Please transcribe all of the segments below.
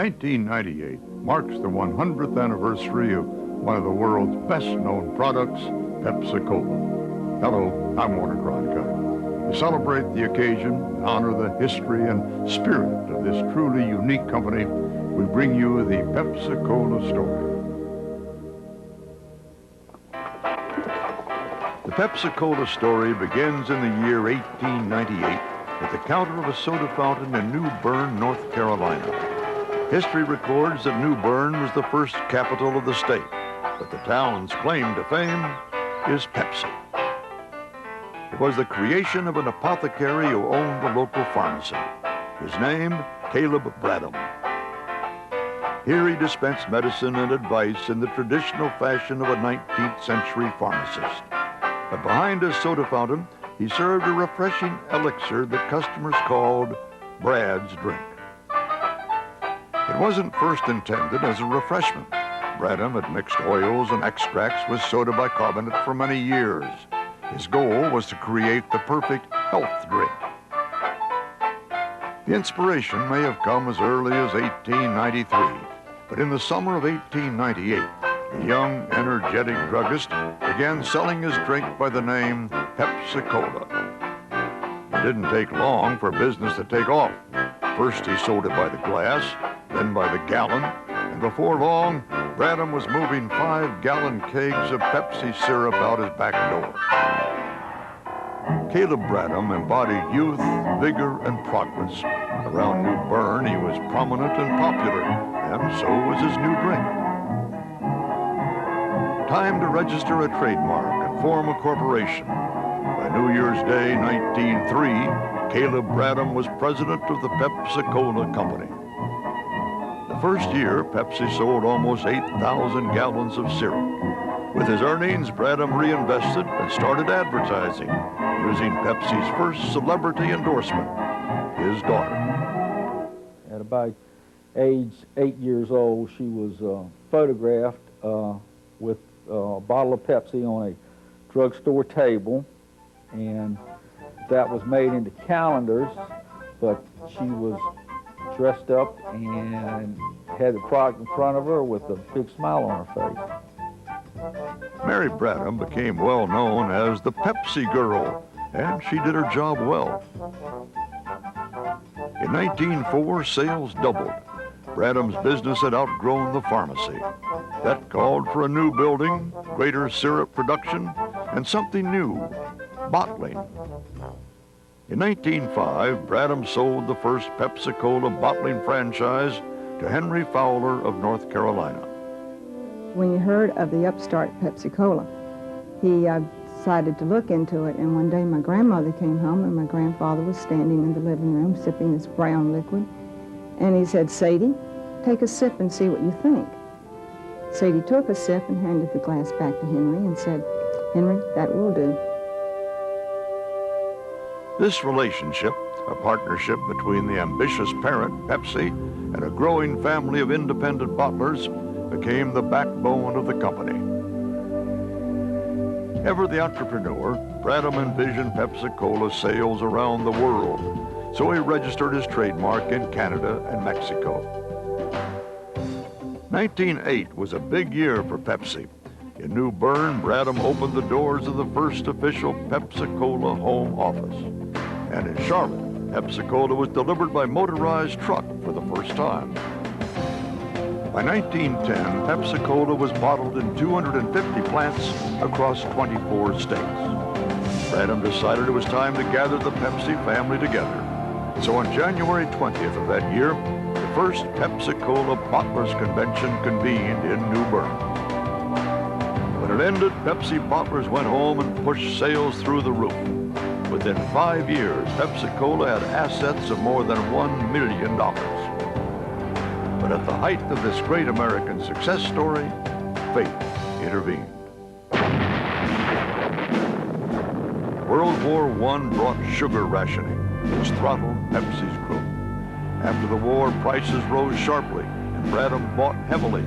1998 marks the 100th anniversary of one of the world's best-known products, Pepsi-Cola. Hello, I'm Warner Cronkite. To celebrate the occasion and honor the history and spirit of this truly unique company, we bring you the Pepsi-Cola story. The Pepsi-Cola story begins in the year 1898 at the counter of a soda fountain in New Bern, North Carolina. History records that New Bern was the first capital of the state, but the town's claim to fame is Pepsi. It was the creation of an apothecary who owned the local pharmacy. His name, Caleb Bradham. Here he dispensed medicine and advice in the traditional fashion of a 19th century pharmacist. But behind his soda fountain, he served a refreshing elixir that customers called Brad's Drink. It wasn't first intended as a refreshment. Bradham had mixed oils and extracts with soda bicarbonate for many years. His goal was to create the perfect health drink. The inspiration may have come as early as 1893, but in the summer of 1898, the young, energetic druggist began selling his drink by the name Pepsi-Cola. It didn't take long for business to take off. First, he sold it by the glass, then by the gallon, and before long, Bradham was moving 5-gallon kegs of Pepsi syrup out his back door. Caleb Bradham embodied youth, vigor, and progress. Around New Bern, he was prominent and popular, and so was his new drink. Time to register a trademark and form a corporation. By New Year's Day, 1903, Caleb Bradham was president of the Pepsi-Cola Company. The first year, Pepsi sold almost 8,000 gallons of syrup. With his earnings, Bradham reinvested and started advertising, using Pepsi's first celebrity endorsement, his daughter. At about age 8 years old, she was photographed with a bottle of Pepsi on a drugstore table, and that was made into calendars, but she was dressed up and had the product in front of her with a big smile on her face. Mary Bradham became well known as the Pepsi Girl, and she did her job well. In 1904, sales doubled. Bradham's business had outgrown the pharmacy. That called for a new building, greater syrup production, and something new, bottling. In 1905, Bradham sold the first Pepsi-Cola bottling franchise to Henry Fowler of North Carolina. When he heard of the upstart Pepsi-Cola, he decided to look into it, and one day my grandmother came home and my grandfather was standing in the living room sipping this brown liquid, and he said, "Sadie, take a sip and see what you think." Sadie took a sip and handed the glass back to Henry and said, "Henry, that will do." This relationship, a partnership between the ambitious parent, Pepsi, and a growing family of independent bottlers, became the backbone of the company. Ever the entrepreneur, Bradham envisioned Pepsi-Cola sales around the world, so he registered his trademark in Canada and Mexico. 1908 was a big year for Pepsi. In New Bern, Bradham opened the doors of the first official Pepsi-Cola home office. And in Charlotte, Pepsi-Cola was delivered by motorized truck for the first time. By 1910, Pepsi-Cola was bottled in 250 plants across 24 states. Bradham decided it was time to gather the Pepsi family together. So on January 20th of that year, the first Pepsi-Cola Bottlers Convention convened in New Bern. When it ended, Pepsi bottlers went home and pushed sales through the roof. Within 5 years, Pepsi-Cola had assets of more than $1 million. But at the height of this great American success story, fate intervened. World War I brought sugar rationing, which throttled Pepsi's growth. After the war, prices rose sharply, and Bradham bought heavily.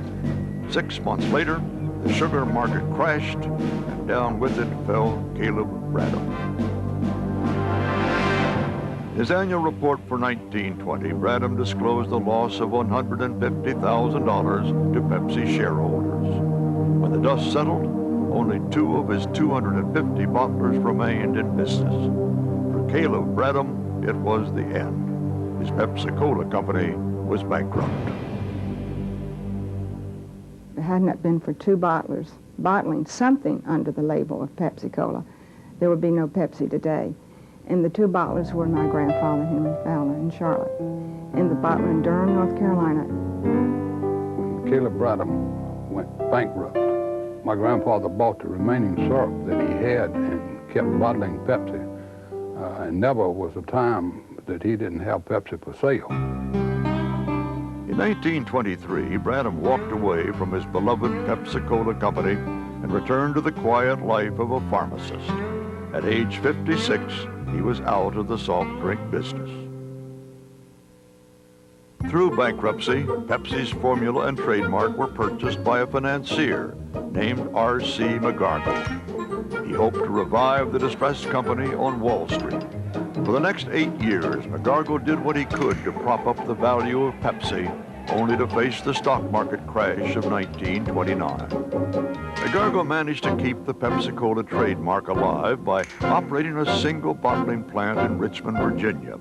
6 months later, the sugar market crashed, and down with it fell Caleb Bradham. In his annual report for 1920, Bradham disclosed the loss of $150,000 to Pepsi shareholders. When the dust settled, only 2 of his 250 bottlers remained in business. For Caleb Bradham, it was the end. His Pepsi-Cola company was bankrupt. If it hadn't it been for 2 bottlers bottling something under the label of Pepsi-Cola, there would be no Pepsi today. And the 2 bottlers were my grandfather, Henry Fowler, in Charlotte, and the bottler in Durham, North Carolina. When Caleb Bradham went bankrupt, my grandfather bought the remaining syrup that he had and kept bottling Pepsi. And never was a time that he didn't have Pepsi for sale. In 1923, Bradham walked away from his beloved Pepsi-Cola company and returned to the quiet life of a pharmacist. At age 56, he was out of the soft drink business. Through bankruptcy, Pepsi's formula and trademark were purchased by a financier named R.C. McGargle. He hoped to revive the distressed company on Wall Street. For the next 8 years, McGargle did what he could to prop up the value of Pepsi, only to face the stock market crash of 1929. McGargle managed to keep the Pepsi-Cola trademark alive by operating a single bottling plant in Richmond, Virginia.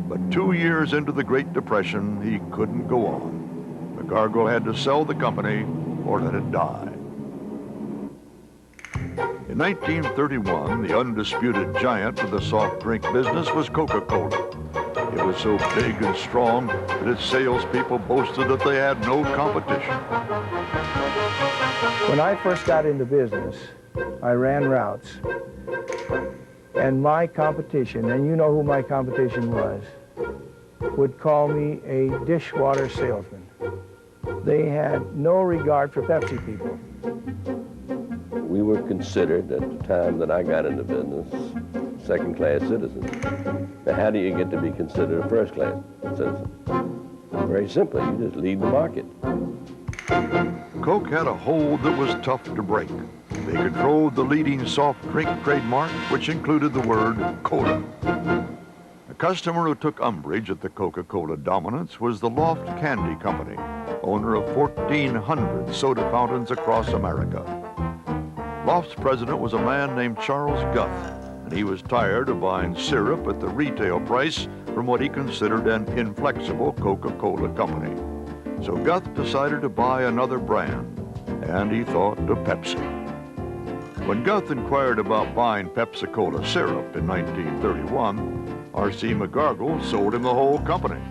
But 2 years into the Great Depression, he couldn't go on. McGargle had to sell the company or let it die. In 1931, the undisputed giant of the soft drink business was Coca-Cola. It was so big and strong that its salespeople boasted that they had no competition. When I first got into business, I ran routes. And my competition, and you know who my competition was, would call me a dishwater salesman. They had no regard for Pepsi people. We were considered, at the time that I got into business, second-class citizens. Now, how do you get to be considered a first-class citizen? Very simply, you just lead the market. Coke had a hold that was tough to break. They controlled the leading soft drink trademark, which included the word cola. A customer who took umbrage at the Coca-Cola dominance was the Loft Candy Company, owner of 1,400 soda fountains across America. Loft's president was a man named Charles Guth, and he was tired of buying syrup at the retail price from what he considered an inflexible Coca-Cola company. So Guth decided to buy another brand, and he thought of Pepsi. When Guth inquired about buying Pepsi-Cola syrup in 1931, R.C. McGargle sold him the whole company.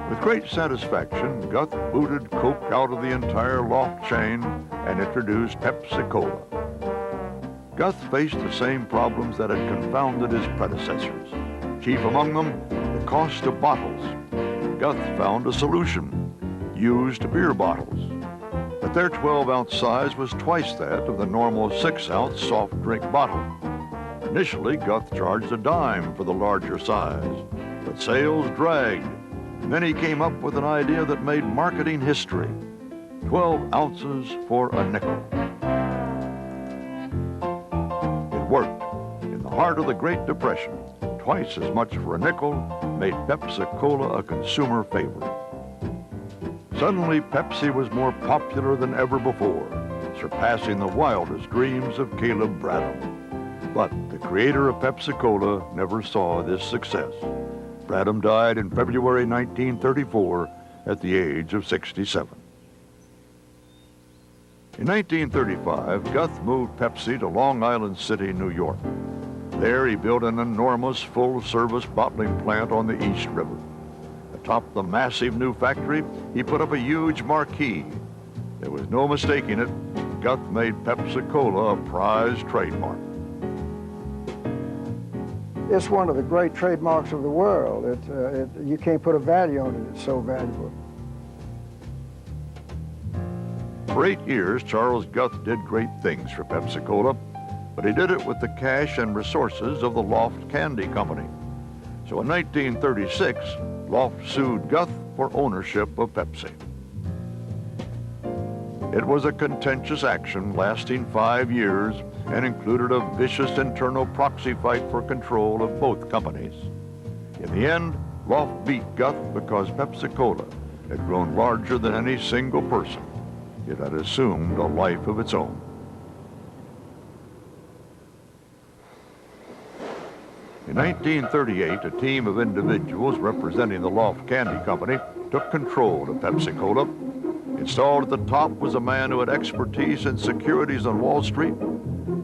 With great satisfaction, Guth booted Coke out of the entire Loft chain and introduced Pepsi-Cola. Guth faced the same problems that had confounded his predecessors. Chief among them, the cost of bottles. Guth found a solution: used beer bottles. But their 12-ounce size was twice that of the normal 6-ounce soft drink bottle. Initially, Guth charged a dime for the larger size, but sales dragged. And then he came up with an idea that made marketing history: 12 ounces for a nickel. It worked. In the heart of the Great Depression, twice as much for a nickel made Pepsi-Cola a consumer favorite. Suddenly, Pepsi was more popular than ever before, surpassing the wildest dreams of Caleb Bradham. But the creator of Pepsi-Cola never saw this success. Bradham died in February 1934 at the age of 67. In 1935, Guth moved Pepsi to Long Island City, New York. There he built an enormous full-service bottling plant on the East River. Atop the massive new factory, he put up a huge marquee. There was no mistaking it. Guth made Pepsi-Cola a prized trademark. It's one of the great trademarks of the world. You can't put a value on it. It's so valuable. For 8 years, Charles Guth did great things for Pepsi-Cola, but he did it with the cash and resources of the Loft Candy Company. So in 1936, Loft sued Guth for ownership of Pepsi. It was a contentious action lasting 5 years and included a vicious internal proxy fight for control of both companies. In the end, Loft beat Guth because Pepsi-Cola had grown larger than any single person. It had assumed a life of its own. In 1938, a team of individuals representing the Loft Candy Company took control of Pepsi-Cola. Installed at the top was a man who had expertise in securities on Wall Street,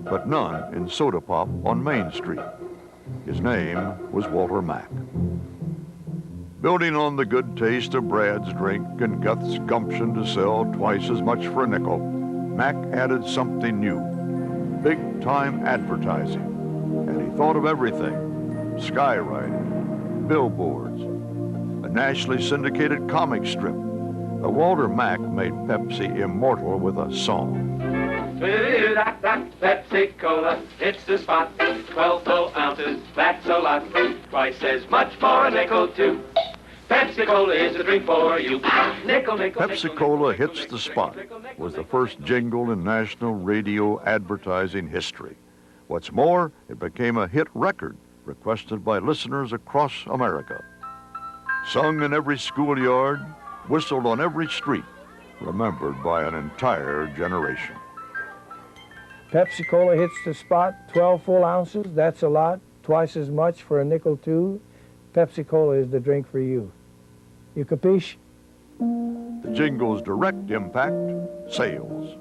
but none in soda pop on Main Street. His name was Walter Mack. Building on the good taste of Brad's drink and Guth's gumption to sell twice as much for a nickel, Mack added something new, big-time advertising. And he thought of everything: skywriting, billboards, a nationally syndicated comic strip. The Walter Mack made Pepsi immortal with a song. Pepsi-Cola, it's the spot. 12 full ounces, that's a lot. Twice as much for a nickel, too. Pepsi-Cola is the drink for you. Nickel, nickel, Pepsi-Cola Hits the Spot was the first jingle in national radio advertising history. What's more, it became a hit record requested by listeners across America. Sung in every schoolyard, whistled on every street, remembered by an entire generation. Pepsi-Cola hits the spot, 12 full ounces, that's a lot, twice as much for a nickel too. Pepsi-Cola is the drink for you. You capiche? The jingle's direct impact, sales.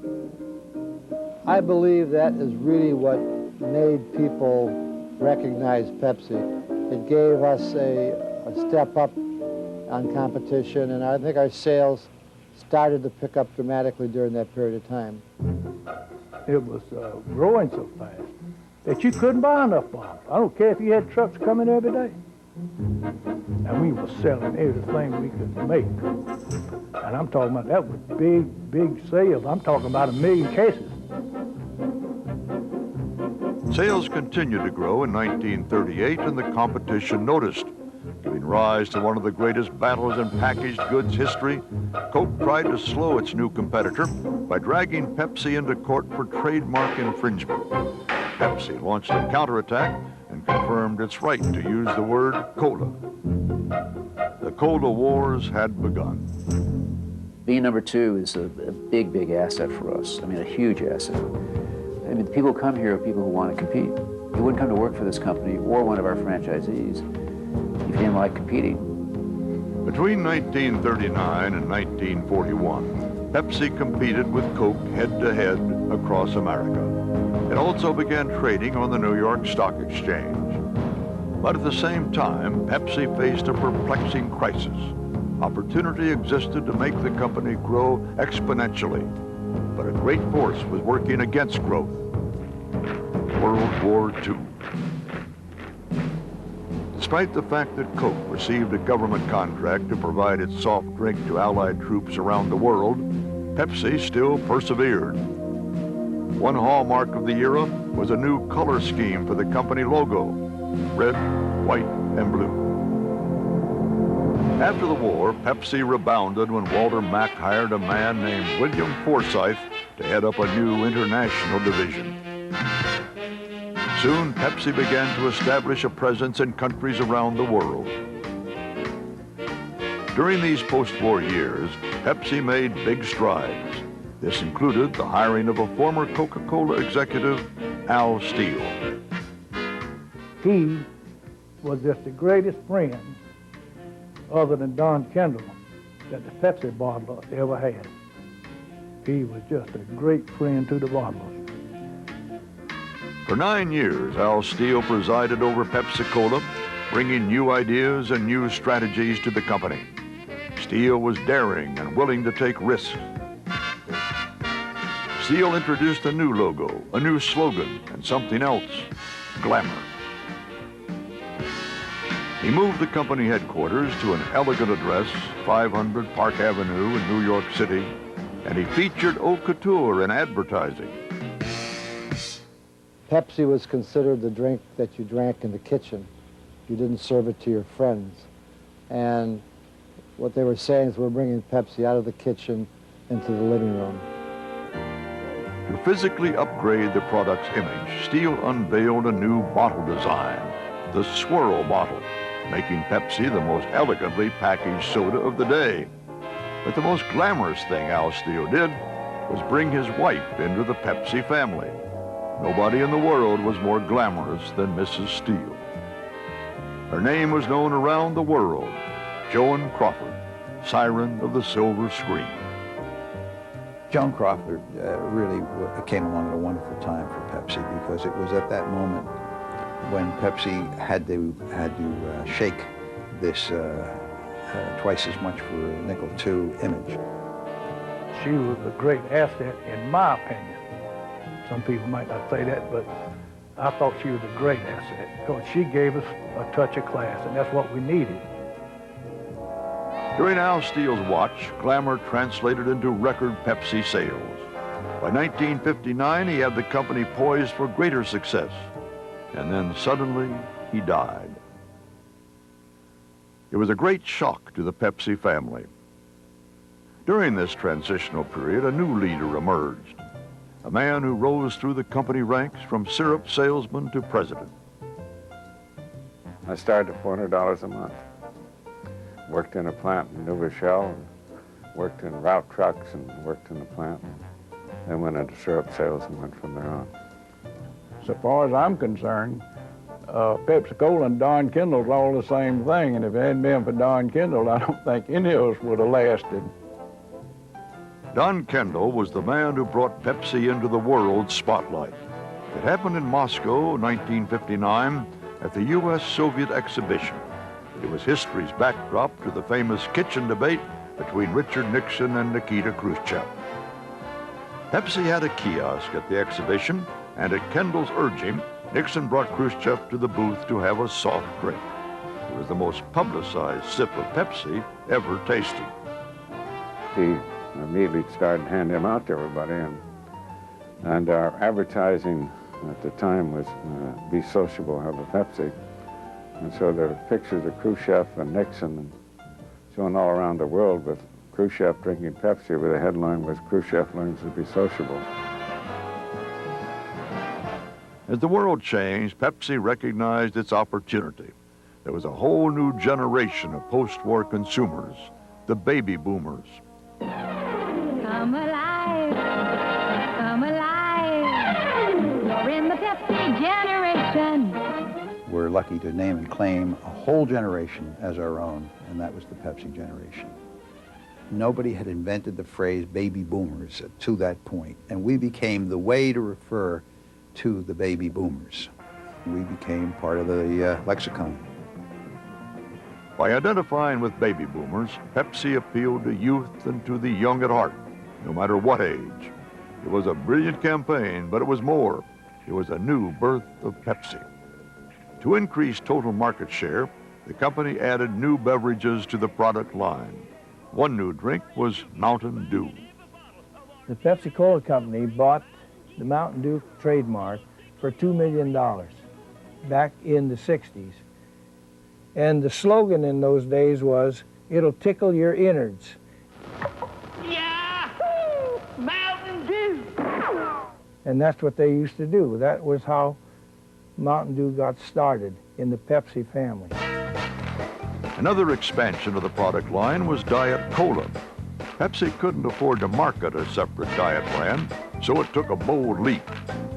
I believe that is really what made people recognize Pepsi. It gave us a step up on competition, and I think our sales started to pick up dramatically during that period of time. It was growing so fast that you couldn't buy enough of them. I don't care if you had trucks coming every day. And we were selling everything we could make. And I'm talking about, that was big, big sales. I'm talking about 1 million cases. Sales continued to grow in 1938, and the competition noticed. Giving rise to one of the greatest battles in packaged goods history, Coke tried to slow its new competitor by dragging Pepsi into court for trademark infringement. Pepsi launched a counterattack and confirmed its right to use the word cola. The Cola Wars had begun. Being number 2 is a big, big asset for us. I mean, a huge asset. I mean, the people who come here are people who want to compete. You wouldn't come to work for this company or one of our franchisees if you didn't like competing. Between 1939 and 1941, Pepsi competed with Coke head-to-head across America. It also began trading on the New York Stock Exchange. But at the same time, Pepsi faced a perplexing crisis. Opportunity existed to make the company grow exponentially, but a great force was working against growth: World War II. Despite the fact that Coke received a government contract to provide its soft drink to Allied troops around the world, Pepsi still persevered. One hallmark of the era was a new color scheme for the company logo: red, white, and blue. After the war, Pepsi rebounded when Walter Mack hired a man named William Forsythe to head up a new international division. Soon, Pepsi began to establish a presence in countries around the world. During these post-war years, Pepsi made big strides. This included the hiring of a former Coca-Cola executive, Al Steele. He was just the greatest friend, other than Don Kendall, that the Pepsi bottler ever had. He was just a great friend to the bottlers. For 9 years, Al Steele presided over Pepsi-Cola, bringing new ideas and new strategies to the company. Steele was daring and willing to take risks. Steele introduced a new logo, a new slogan, and something else: glamour. He moved the company headquarters to an elegant address, 500 Park Avenue in New York City, and he featured haute couture in advertising. Pepsi was considered the drink that you drank in the kitchen. You didn't serve it to your friends. And what they were saying is, we're bringing Pepsi out of the kitchen into the living room. To physically upgrade the product's image, Steele unveiled a new bottle design, the swirl bottle. making Pepsi the most elegantly packaged soda of the day. But the most glamorous thing Al Steele did was bring his wife into the Pepsi family. Nobody in the world was more glamorous than Mrs. Steele. Her name was known around the world, Joan Crawford, Siren of the Silver Screen. Joan Crawford really came along at a wonderful time for Pepsi, because it was at that moment when Pepsi had to shake this twice as much for a nickel two image. She was a great asset, in my opinion. Some people might not say that, but I thought she was a great asset because she gave us a touch of class, and that's what we needed. During Al Steele's watch, glamour translated into record Pepsi sales. By 1959, he had the company poised for greater success. And then suddenly, he died. It was a great shock to the Pepsi family. During this transitional period, a new leader emerged, a man who rose through the company ranks from syrup salesman to president. I started at $400 a month. Worked in a plant in New Rochelle, and worked in route trucks, and worked in the plant. Then went into syrup sales and went from there on. So far as I'm concerned, Pepsi-Cola and Don Kendall's all the same thing, and if it hadn't been for Don Kendall, I don't think any of us would have lasted. Don Kendall was the man who brought Pepsi into the world spotlight. It happened in Moscow, 1959, at the U.S.-Soviet exhibition. It was history's backdrop to the famous kitchen debate between Richard Nixon and Nikita Khrushchev. Pepsi had a kiosk at the exhibition, and at Kendall's urging, Nixon brought Khrushchev to the booth to have a soft drink. It was the most publicized sip of Pepsi ever tasted. He immediately started handing them out to everybody, and our advertising at the time was be sociable, have a Pepsi. And so there were pictures of Khrushchev and Nixon and shown all around the world with Khrushchev drinking Pepsi, where the headline was "Khrushchev learns to be sociable." As the world changed, Pepsi recognized its opportunity. There was a whole new generation of post-war consumers, the baby boomers. Come alive, come alive. You're in the Pepsi generation. We're lucky to name and claim a whole generation as our own, and that was the Pepsi generation. Nobody had invented the phrase baby boomers to that point, and we became the way to refer to the baby boomers. We became part of the lexicon. By identifying with baby boomers, Pepsi appealed to youth and to the young at heart, no matter what age. It was a brilliant campaign, but it was more. It was a new birth of Pepsi. To increase total market share, the company added new beverages to the product line. One new drink was Mountain Dew. The Pepsi-Cola company bought the Mountain Dew trademark for $2 million back in the 60s. And the slogan in those days was, "It'll tickle your innards." Yahoo! Mountain Dew! And that's what they used to do. That was how Mountain Dew got started in the Pepsi family. Another expansion of the product line was Diet Cola. Pepsi couldn't afford to market a separate diet brand, so it took a bold leap.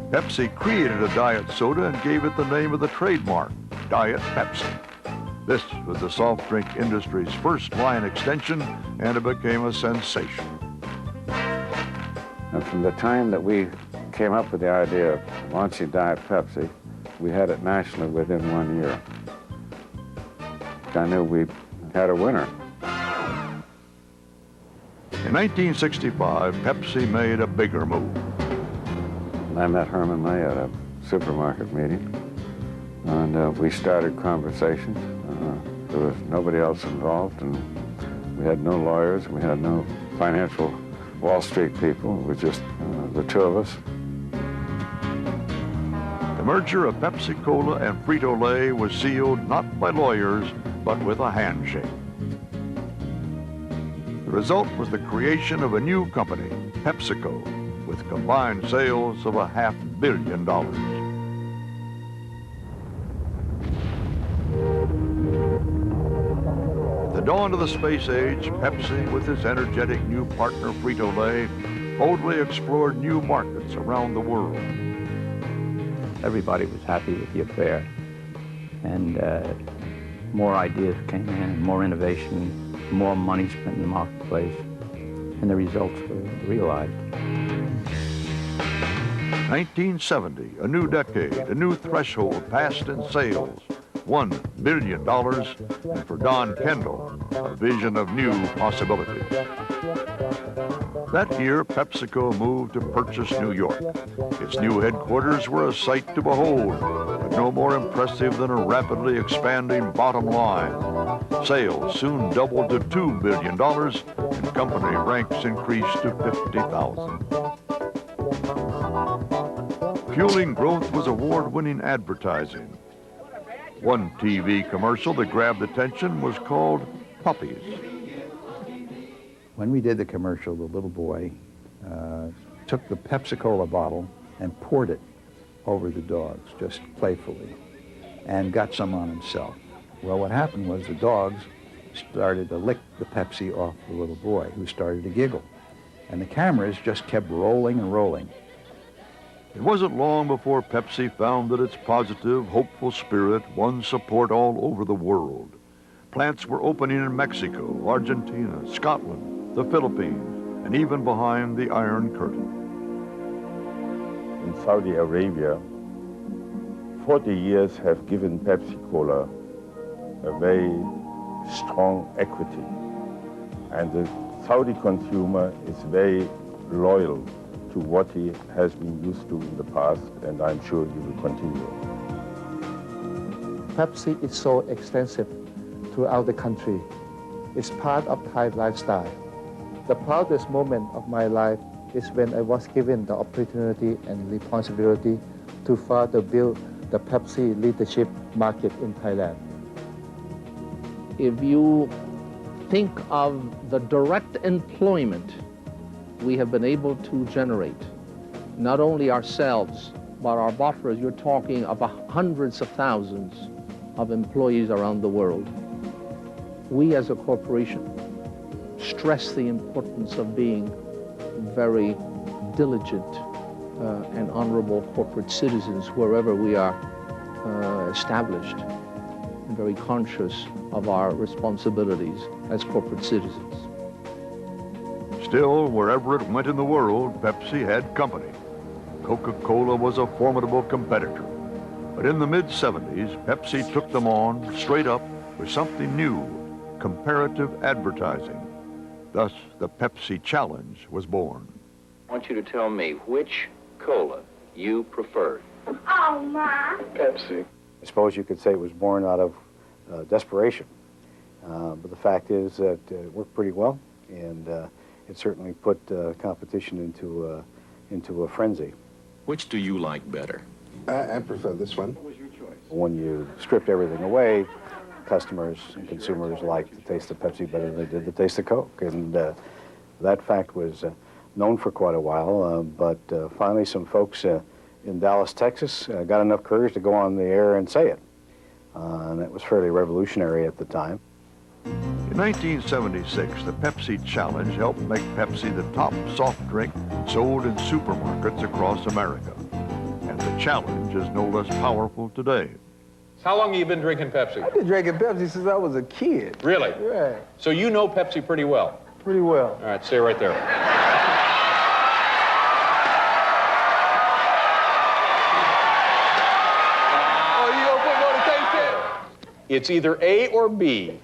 Pepsi created a diet soda and gave it the name of the trademark, Diet Pepsi. This was the soft drink industry's first line extension, and it became a sensation. And from the time that we came up with the idea of launching Diet Pepsi, we had it nationally within 1 year. I knew we had a winner. In 1965, Pepsi made a bigger move. I met Herman May at a supermarket meeting, and we started conversations. There was nobody else involved, and we had no lawyers, we had no financial Wall Street people. It was just the two of us. The merger of Pepsi-Cola and Frito-Lay was sealed not by lawyers, but with a handshake. The result was the creation of a new company, PepsiCo, with combined sales of $500 million. dawn of the space age, Pepsi, with its energetic new partner Frito-Lay, boldly explored new markets around the world. Everybody was happy with the affair, and more ideas came in, and more innovation, more money spent in the marketplace, and the results were realized. 1970, a new decade, a new threshold passed in sales. $1 billion, and for Don Kendall, a vision of new possibilities. That year, PepsiCo moved to Purchase, New York. Its new headquarters were a sight to behold, but no more impressive than a rapidly expanding bottom line. Sales soon doubled to $2 billion, and company ranks increased to 50,000. Fueling growth was award-winning advertising. One TV commercial that grabbed attention was called Puppies. When we did the commercial, the little boy took the Pepsi-Cola bottle and poured it over the dogs, just playfully, and got some on himself. Well, what happened was the dogs started to lick the Pepsi off the little boy, who started to giggle. And the cameras just kept rolling and rolling. It wasn't long before Pepsi found that its positive, hopeful spirit won support all over the world. Plants were opening in Mexico, Argentina, Scotland, the Philippines, and even behind the Iron Curtain. In Saudi Arabia, 40 years have given Pepsi-Cola a very strong equity. And the Saudi consumer is very loyal to what he has been used to in the past, and I'm sure he will continue. Pepsi is so extensive throughout the country. It's part of Thai lifestyle. The proudest moment of my life is when I was given the opportunity and responsibility to further build the Pepsi leadership market in Thailand. If you think of the direct employment we have been able to generate, not only ourselves, but our bottlers, you're talking about hundreds of thousands of employees around the world. We as a corporation stress the importance of being very diligent and honorable corporate citizens wherever we are established, and very conscious of our responsibilities as corporate citizens. Still, wherever it went in the world, Pepsi had company. Coca-Cola was a formidable competitor. But in the mid-70s, Pepsi took them on straight up with something new, comparative advertising. Thus, the Pepsi Challenge was born. I want you to tell me which cola you preferred. Oh, Ma. Pepsi. I suppose you could say it was born out of desperation. But the fact is that it worked pretty well, and it certainly put competition into a frenzy. Which do you like better? I prefer this one. What was your choice? When you stripped everything away, customers and consumers liked the taste of Pepsi better than they did the taste of Coke. And that fact was known for quite a while, but finally some folks in Dallas, Texas got enough courage to go on the air and say it. And that was fairly revolutionary at the time. In 1976, the Pepsi Challenge helped make Pepsi the top soft drink sold in supermarkets across America. And the challenge is no less powerful today. How long have you been drinking Pepsi? I've been drinking Pepsi since I was a kid. Really? Yeah. So you know Pepsi pretty well? Pretty well. All right, stay right there. Oh, you gonna put me on the taste test? It's either A or B.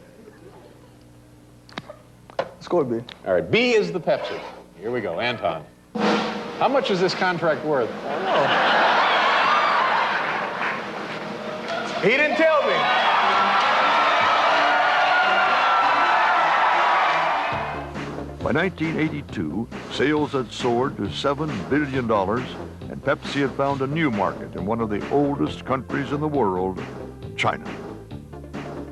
Let's go with B. All right, B is the Pepsi. Here we go, Anton. How much is this contract worth? I don't know. He didn't tell me. By 1982, sales had soared to $7 billion, and Pepsi had found a new market in one of the oldest countries in the world, China.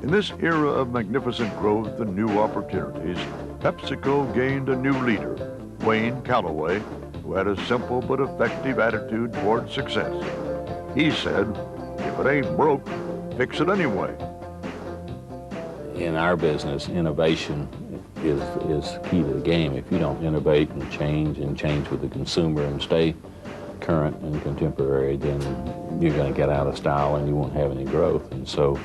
In this era of magnificent growth and new opportunities, PepsiCo gained a new leader, Wayne Calloway, who had a simple but effective attitude toward success. He said, "If it ain't broke, fix it anyway." in our business, innovation is key to the game. If you don't innovate and change with the consumer and stay current and contemporary, then you're going to get out of style and you won't have any growth. And so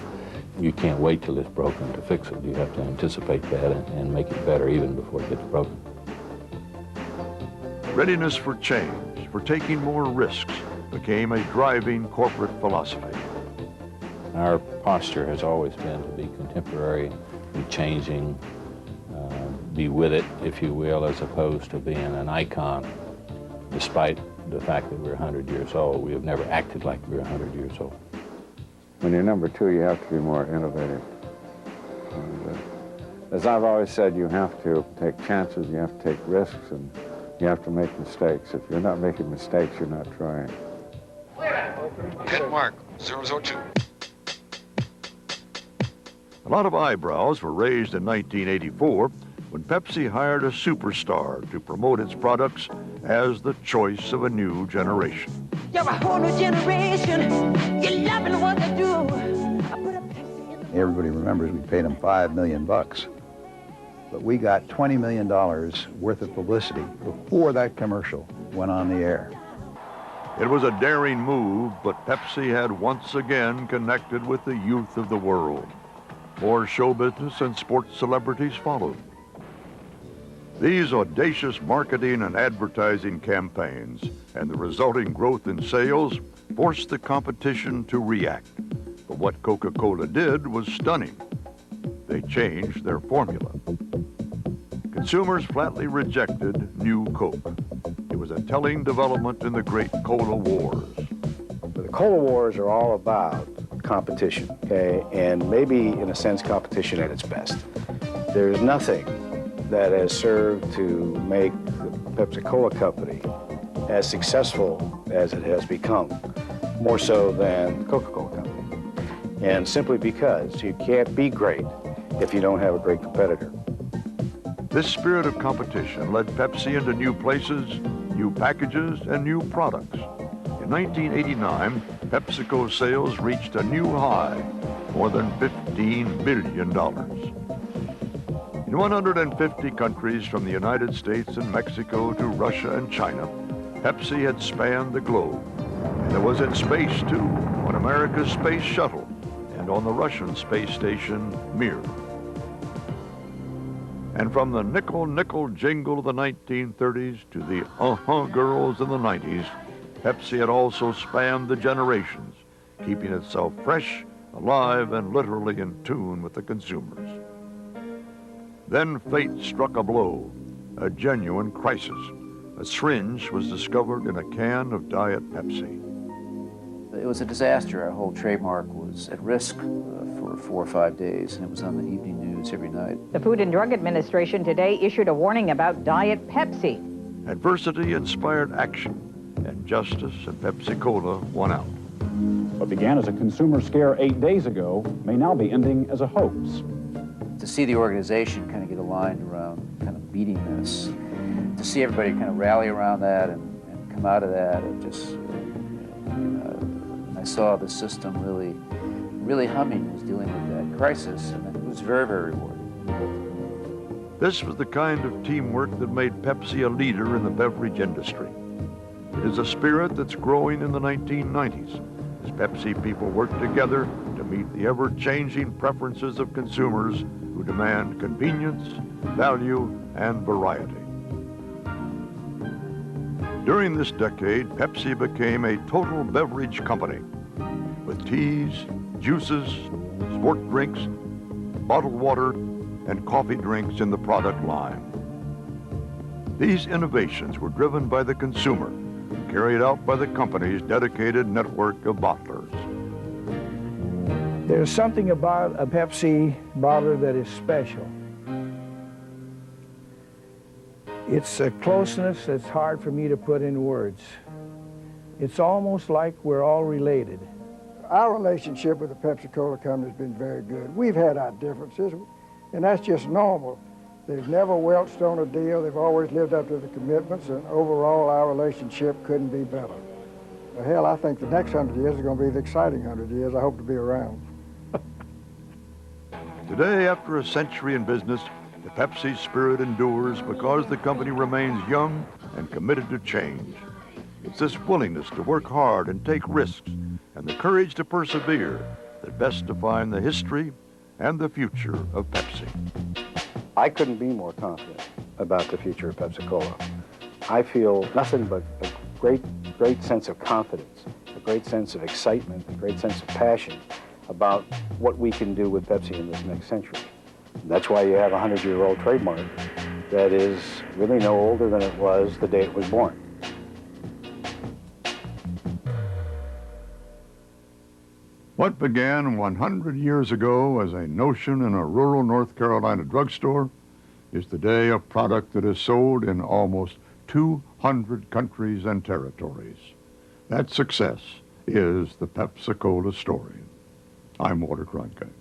you can't wait till it's broken to fix it. You have to anticipate that and make it better even before it gets broken. Readiness for change, for taking more risks, became a driving corporate philosophy. Our posture has always been to be contemporary, be changing, be with it, if you will, as opposed to being an icon. Despite the fact that we're 100 years old, we have never acted like we're 100 years old. When you're number two, you have to be more innovative. And, as I've always said, you have to take chances, you have to take risks, and you have to make mistakes. If you're not making mistakes, you're not trying. Hit mark, 002. A lot of eyebrows were raised in 1984 when Pepsi hired a superstar to promote its products as the choice of a new generation. You're a whole new generation. You're loving what they do. Everybody remembers we paid them $5 million. But we got $20 million worth of publicity before that commercial went on the air. It was a daring move, but Pepsi had once again connected with the youth of the world. More show business and sports celebrities followed. These audacious marketing and advertising campaigns and the resulting growth in sales forced the competition to react. But what Coca-Cola did was stunning. They changed their formula. Consumers flatly rejected New Coke. It was a telling development in the great Cola Wars. The Cola Wars are all about competition, okay? And maybe, in a sense, competition at its best. There's nothing that has served to make the Pepsi-Cola company as successful as it has become, more so than the Coca-Cola company. And simply because you can't be great if you don't have a great competitor. This spirit of competition led Pepsi into new places, new packages, and new products. In 1989, PepsiCo sales reached a new high, more than $15 billion. In 150 countries from the United States and Mexico to Russia and China, Pepsi had spanned the globe. And it was in space, too, on America's space shuttle and on the Russian space station, Mir. And from the nickel-nickel jingle of the 1930s to the girls in the 90s, Pepsi had also spanned the generations, keeping itself fresh, alive, and literally in tune with the consumers. Then fate struck a blow, a genuine crisis. A syringe was discovered in a can of Diet Pepsi. It was a disaster. Our whole trademark was at risk for 4 or 5 days, and it was on the evening news every night. The Food and Drug Administration today issued a warning about Diet Pepsi. Adversity inspired action, and justice and Pepsi-Cola won out. What began as a consumer scare 8 days ago may now be ending as a hoax. To see the organization kind of get aligned around kind of beating this, to see everybody kind of rally around that and come out of that, it just, I saw the system really humming, was dealing with that crisis, and it was very, very rewarding. This was the kind of teamwork that made Pepsi a leader in the beverage industry. It is a spirit that's growing in the 1990s as Pepsi people work together to meet the ever-changing preferences of consumers who demand convenience, value, and variety. During this decade, Pepsi became a total beverage company with teas, juices, sport drinks, bottled water, and coffee drinks in the product line. These innovations were driven by the consumer, carried out by the company's dedicated network of bottlers. There's something about a Pepsi bottler that is special. It's a closeness that's hard for me to put in words. It's almost like we're all related. Our relationship with the Pepsi-Cola company has been very good. We've had our differences, and that's just normal. They've never welched on a deal. They've always lived up to the commitments, and overall, our relationship couldn't be better. Well, hell, I think the next 100 years is going to be the exciting 100 years. I hope to be around. Today, after a century in business, the Pepsi spirit endures because the company remains young and committed to change. It's this willingness to work hard and take risks and the courage to persevere that best define the history and the future of Pepsi. I couldn't be more confident about the future of Pepsi-Cola. I feel nothing but a great sense of confidence, a great sense of excitement, a great sense of passion about what we can do with Pepsi in this next century. That's why you have a 100-year-old trademark that is really no older than it was the day it was born. What began 100 years ago as a notion in a rural North Carolina drugstore is today a product that is sold in almost 200 countries and territories. That success is the Pepsi-Cola story. I'm Walter Cronkite.